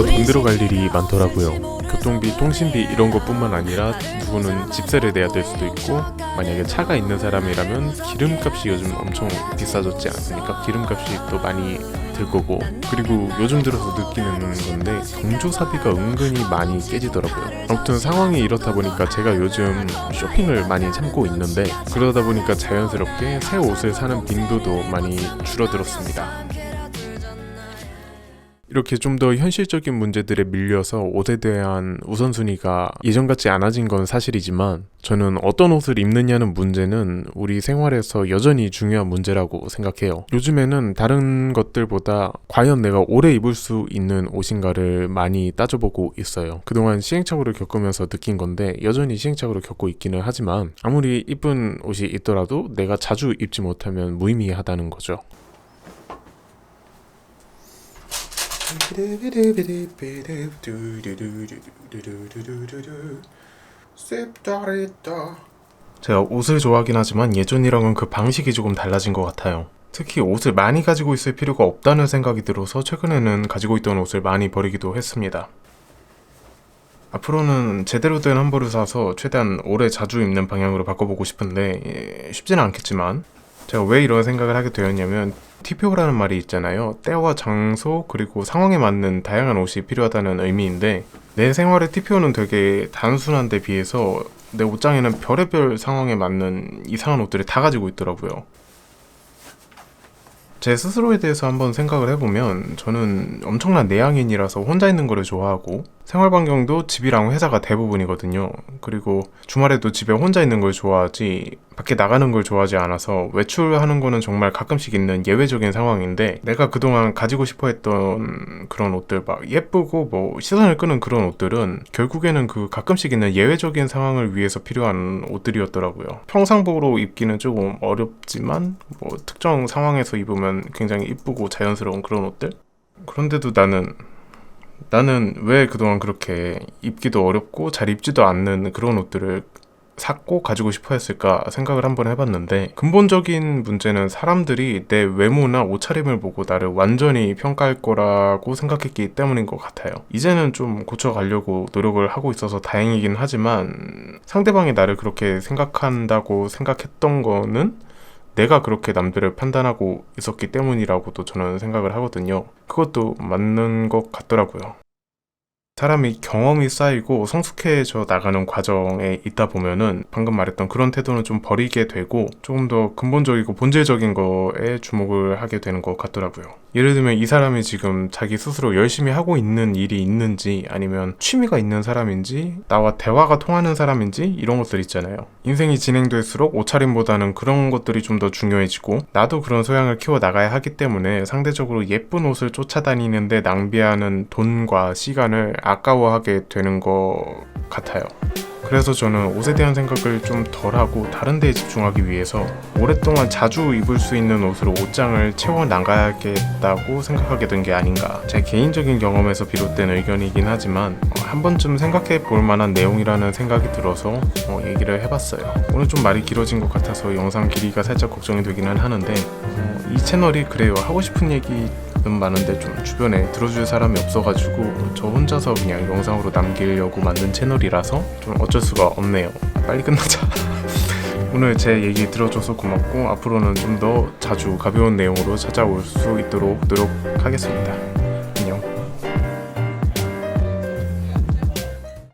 돈 들어갈 일이 많더라고요. 교통비, 통신비 이런 것뿐만 아니라 누구는 집세를 내야 될 수도 있고, 만약에 차가 있는 사람이라면 기름값이 요즘 엄청 비싸졌지 않습니까? 기름값이 또 많이 들 거고, 그리고 요즘 들어서 느끼는 건데 경조사비가 은근히 많이 깨지더라고요. 아무튼 상황이 이렇다 보니까 제가 요즘 쇼핑을 많이 참고 있는데, 그러다 보니까 자연스럽게 새 옷을 사는 빈도도 많이 줄어들었습니다. 이렇게 좀 더 현실적인 문제들에 밀려서 옷에 대한 우선순위가 예전같이 않아진 건 사실이지만, 저는 어떤 옷을 입느냐는 문제는 우리 생활에서 여전히 중요한 문제라고 생각해요. 요즘에는 다른 것들보다 과연 내가 오래 입을 수 있는 옷인가를 많이 따져보고 있어요. 그동안 시행착오를 겪으면서 느낀 건데, 여전히 시행착오를 겪고 있기는 하지만 아무리 이쁜 옷이 있더라도 내가 자주 입지 못하면 무의미하다는 거죠. 제가 옷을 좋아하긴 하지만 예전이랑은 그 방식이 조금 달라진 것 같아요. 특히 옷을 많이 가지고 있을 필요가 없다는 생각이 들어서 최근에는 가지고 있던 옷을 많이 버리기도 했습니다. 앞으로는 제대로 된 한 벌을 사서 최대한 오래 자주 입는 방향으로 바꿔보고 싶은데 쉽지는 않겠지만, 제가 왜 이런 생각을 하게 되었냐면, TPO라는 말이 있잖아요. 때와 장소 그리고 상황에 맞는 다양한 옷이 필요하다는 의미인데, 내 생활의 TPO는 되게 단순한데 비해서 내 옷장에는 별의별 상황에 맞는 이상한 옷들을 다 가지고 있더라고요. 제 스스로에 대해서 한번 생각을 해보면, 저는 엄청난 내향인이라서 혼자 있는 거를 좋아하고, 생활 반경도 집이랑 회사가 대부분이거든요. 그리고 주말에도 집에 혼자 있는 걸 좋아하지 밖에 나가는 걸 좋아하지 않아서 외출하는 거는 정말 가끔씩 있는 예외적인 상황인데, 내가 그동안 가지고 싶어 했던 그런 옷들, 막 예쁘고 뭐 시선을 끄는 그런 옷들은 결국에는 그 가끔씩 있는 예외적인 상황을 위해서 필요한 옷들이었더라고요. 평상복으로 입기는 조금 어렵지만 뭐 특정 상황에서 입으면 굉장히 이쁘고 자연스러운 그런 옷들? 그런데도 나는 왜 그동안 그렇게 입기도 어렵고 잘 입지도 않는 그런 옷들을 샀고 가지고 싶어 했을까 생각을 한번 해봤는데, 근본적인 문제는 사람들이 내 외모나 옷차림을 보고 나를 완전히 평가할 거라고 생각했기 때문인 것 같아요. 이제는 좀 고쳐가려고 노력을 하고 있어서 다행이긴 하지만, 상대방이 나를 그렇게 생각한다고 생각했던 거는 내가 그렇게 남들을 판단하고 있었기 때문이라고도 저는 생각을 하거든요. 그것도 맞는 것 같더라고요. 사람이 경험이 쌓이고 성숙해져 나가는 과정에 있다 보면은 방금 말했던 그런 태도는 좀 버리게 되고, 조금 더 근본적이고 본질적인 거에 주목을 하게 되는 것 같더라고요. 예를 들면 이 사람이 지금 자기 스스로 열심히 하고 있는 일이 있는지, 아니면 취미가 있는 사람인지, 나와 대화가 통하는 사람인지, 이런 것들 있잖아요. 인생이 진행될수록 옷차림보다는 그런 것들이 좀 더 중요해지고, 나도 그런 소양을 키워 나가야 하기 때문에 상대적으로 예쁜 옷을 쫓아다니는데 낭비하는 돈과 시간을 아까워하게 되는 것 같아요. 그래서 저는 옷에 대한 생각을 좀 덜하고 다른 데에 집중하기 위해서 오랫동안 자주 입을 수 있는 옷으로 옷장을 채워나가야겠다고 생각하게 된 게 아닌가. 제 개인적인 경험에서 비롯된 의견이긴 하지만 한 번쯤 생각해 볼 만한 내용이라는 생각이 들어서 얘기를 해봤어요. 오늘 좀 말이 길어진 것 같아서 영상 길이가 살짝 걱정이 되기는 하는데, 이 채널이 그래요. 하고 싶은 얘기는 많은데 좀 주변에 들어줄 사람이 없어가지고 저 혼자서 그냥 영상으로 남기려고 만든 채널이라서 좀 어쩔 수가 없네요. 빨리 끝나자. 오늘 제 얘기 들어줘서 고맙고, 앞으로는 좀 더 자주 가벼운 내용으로 찾아올 수 있도록 노력하겠습니다.